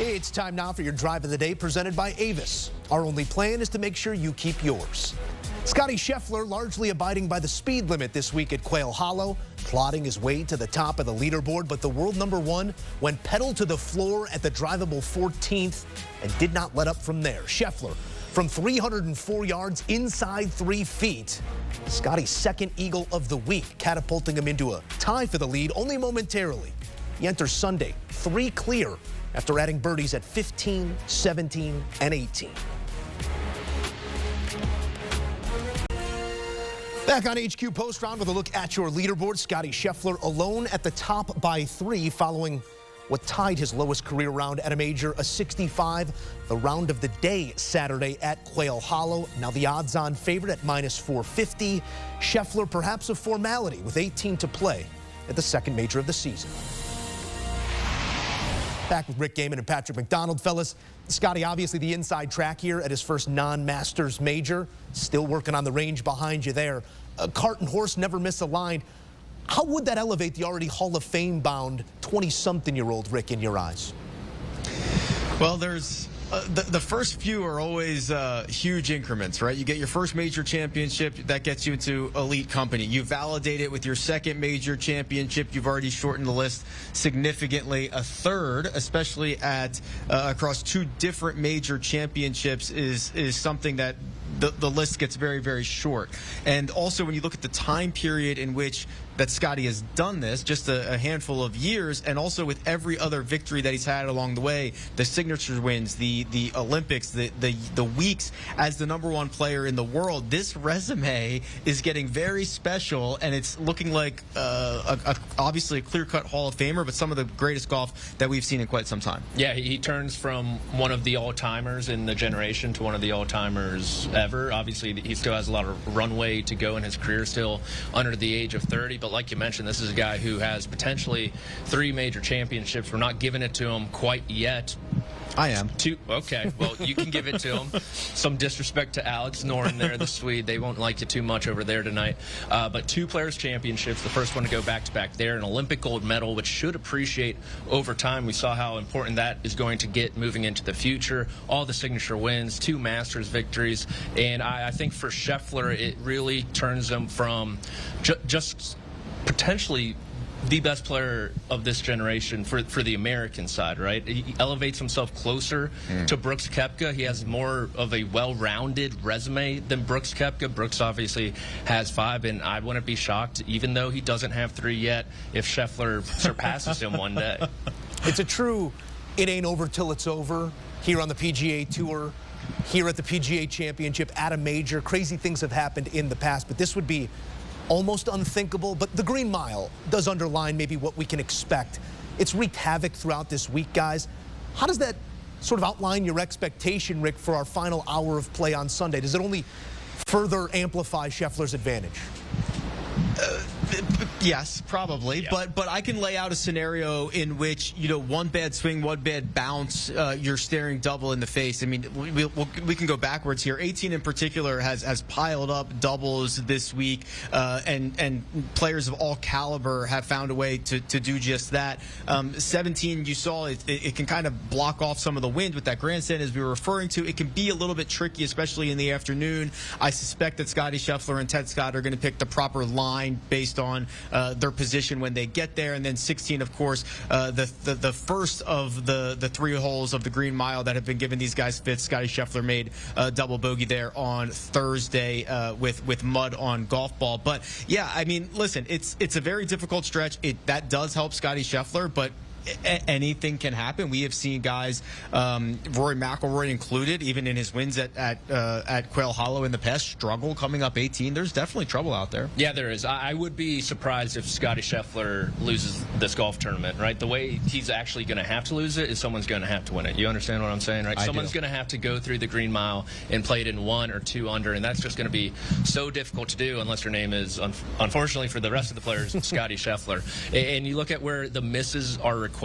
It's time now for your Drive of the Day presented by Avis. Our only plan is to make sure you keep yours. Scottie Scheffler largely abiding by the speed limit this week at Quail Hollow, plodding his way to the top of the leaderboard, but the world number one went pedal to the floor at the drivable 14th and did not let up from there. Scheffler from 304 yards inside 3 feet. Scottie's second eagle of the week, catapulting him into a tie for the lead only momentarily. He enters Sunday 3 clear after adding birdies at 15, 17, and 18. Back on HQ Post Round with a look at your leaderboard. Scottie Scheffler alone at the top by 3 following what tied his lowest career round at a major, a 65, the round of the day Saturday at Quail Hollow. Now the odds-on favorite at -450. Scheffler perhaps a formality with 18 to play at the second major of the season. Back with Rick Gehman and Patrick McDonald, fellas. Scottie, obviously the inside track here at his first non-Masters major. Still working on the range behind you there. Cart and horse never miss a line. How would that elevate the already Hall of Fame-bound 20-something-year-old Rick in your eyes? Well, there's the first few are always huge increments, right? You get your first major championship, that gets you into elite company. You validate it with your second major championship. You've already shortened the list significantly. A third, especially at across 2 different major championships, is something that the list gets very, very short. And also, when you look at the time period in which that Scottie has done this, just a handful of years, and also with every other victory that he's had along the way, the signature wins, the Olympics, the weeks as the #1 player in the world, this resume is getting very special, and it's looking like obviously a clear-cut Hall of Famer, but some of the greatest golf that we've seen in quite some time. Yeah, he turns from one of the all-timers in the generation to one of the all-timers ever. Obviously, he still has a lot of runway to go in his career, still under the age of 30, but like you mentioned, this is a guy who has potentially 3 major championships. We're not giving it to him quite yet. I am. 2. Okay, well, you can give it to him. Some disrespect to Alex Noren there, the Swede. They won't like you too much over there tonight. But 2 Players' Championships, the first one to go back-to-back there, an Olympic gold medal, which should appreciate over time. We saw how important that is going to get moving into the future. All the signature wins, 2 Masters victories. And I think for Scheffler, it really turns him from just potentially the best player of this generation for the American side, right? He elevates himself closer to Brooks Koepka. He has more of a well-rounded resume than Brooks Koepka. Brooks obviously has 5, and I wouldn't be shocked, even though he doesn't have 3 yet, if Scheffler surpasses him one day. It's a true it ain't over till it's over here on the PGA Tour, here at the PGA Championship, at a major. Crazy things have happened in the past, but this would be almost unthinkable. But the Green Mile does underline maybe what we can expect. It's wreaked havoc throughout this week, guys. How does that sort of outline your expectation, Rick, for our final hour of play on Sunday? Does it only further amplify Scheffler's advantage? Yes, probably, yeah. But I can lay out a scenario in which, you know, one bad swing, one bad bounce, you're staring double in the face. I mean, we can go backwards here. 18 in particular has piled up doubles this week, and players of all caliber have found a way to do just that. 17, you saw it can kind of block off some of the wind with that grandstand, as we were referring to. It can be a little bit tricky, especially in the afternoon. I suspect that Scottie Scheffler and Ted Scott are going to pick the proper line based on their position when they get there. And then 16, of course, the first of the 3 holes of the Green Mile that have been given these guys fits. Scottie Scheffler made a double bogey there on Thursday with mud on golf ball. But yeah, I mean, listen, it's a very difficult stretch. That does help Scottie Scheffler, but anything can happen. We have seen guys, Rory McIlroy included, even in his wins at Quail Hollow in the past, struggle coming up 18. There's definitely trouble out there. Yeah, there is. I would be surprised if Scottie Scheffler loses this golf tournament, right? The way he's actually going to have to lose it is someone's going to have to win it. You understand what I'm saying, right? Someone's going to have to go through the Green Mile and play it in 1 or 2 under, and that's just going to be so difficult to do unless your name is, unfortunately for the rest of the players, Scottie Scheffler. And you look at where the misses are required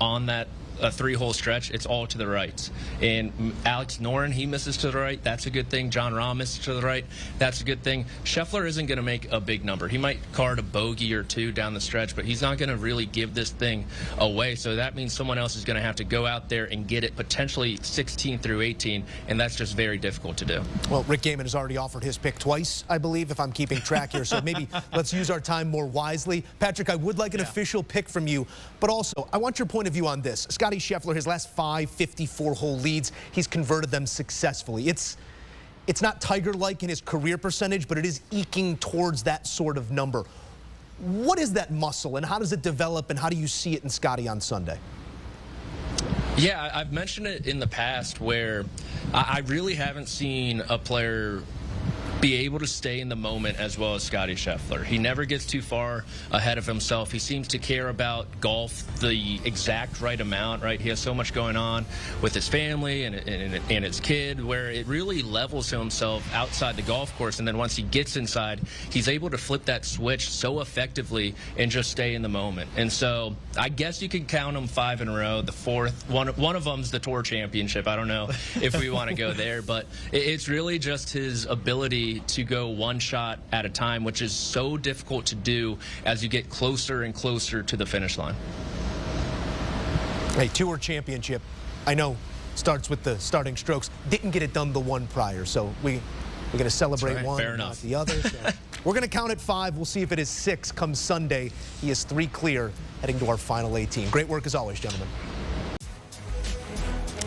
on that a 3-hole stretch, it's all to the right. And Alex Noren, he misses to the right. That's a good thing. John Rahm misses to the right. That's a good thing. Scheffler isn't going to make a big number. He might card a bogey or two down the stretch, but he's not going to really give this thing away. So that means someone else is going to have to go out there and get it potentially 16 through 18, and that's just very difficult to do. Well, Rick Gehman has already offered his pick twice, I believe, if I'm keeping track here. So maybe let's use our time more wisely. Patrick, I would like an official pick from you, but also I want your point of view on this. Scottie Scheffler, his last 5 54-hole leads, he's converted them successfully. It's not Tiger-like in his career percentage, but it is eking towards that sort of number. What is that muscle, and how does it develop, and how do you see it in Scottie on Sunday? Yeah, I've mentioned it in the past where I really haven't seen a player be able to stay in the moment as well as Scottie Scheffler. He never gets too far ahead of himself. He seems to care about golf the exact right amount, right? He has so much going on with his family and his kid where it really levels himself outside the golf course. And then once he gets inside, he's able to flip that switch so effectively and just stay in the moment. And so I guess you could count him 5 in a row. The fourth, one of them's the Tour Championship. I don't know if we want to go there, but it's really just his ability to go one shot at a time, which is so difficult to do as you get closer and closer to the finish line. Hey, Tour Championship, I know, starts with the starting strokes. Didn't get it done the one prior, so we're going to celebrate one, Fair not enough. the other. So we're going to count at 5. We'll see if it is 6 come Sunday. He is 3 clear, heading to our final 18. Great work as always, gentlemen.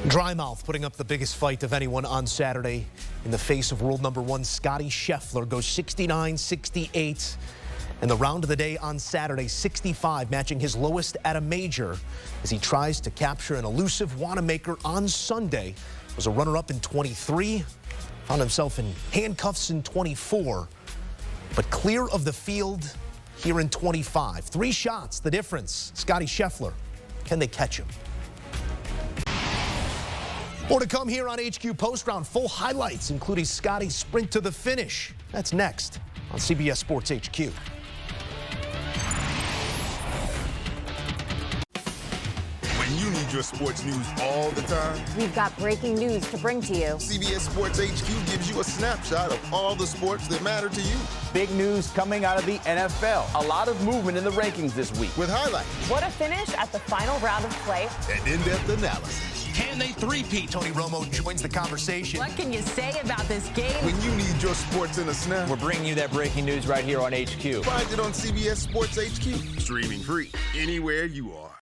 Drymouth putting up the biggest fight of anyone on Saturday in the face of world number 1 Scottie Scheffler. Goes 69-68. And the round of the day on Saturday, 65, matching his lowest at a major as he tries to capture an elusive Wanamaker on Sunday. Was a runner-up in 23, found himself in handcuffs in 24, but clear of the field here in 25. 3 shots, the difference. Scottie Scheffler, can they catch him? More to come here on HQ Post Round. Full highlights, including Scottie's sprint to the finish. That's next on CBS Sports HQ. When you need your sports news all the time, We've got breaking news to bring to you. CBS Sports HQ gives you a snapshot of all the sports that matter to you. Big news coming out of the NFL. A lot of movement in the rankings this week. With highlights What a finish at the final round of play. and in-depth analysis. Can they three-peat? Tony Romo joins the conversation. What can you say about this game? When you need your sports in a snap, We're bringing you that breaking news right here on HQ. find it on CBS Sports HQ. Streaming free anywhere you are.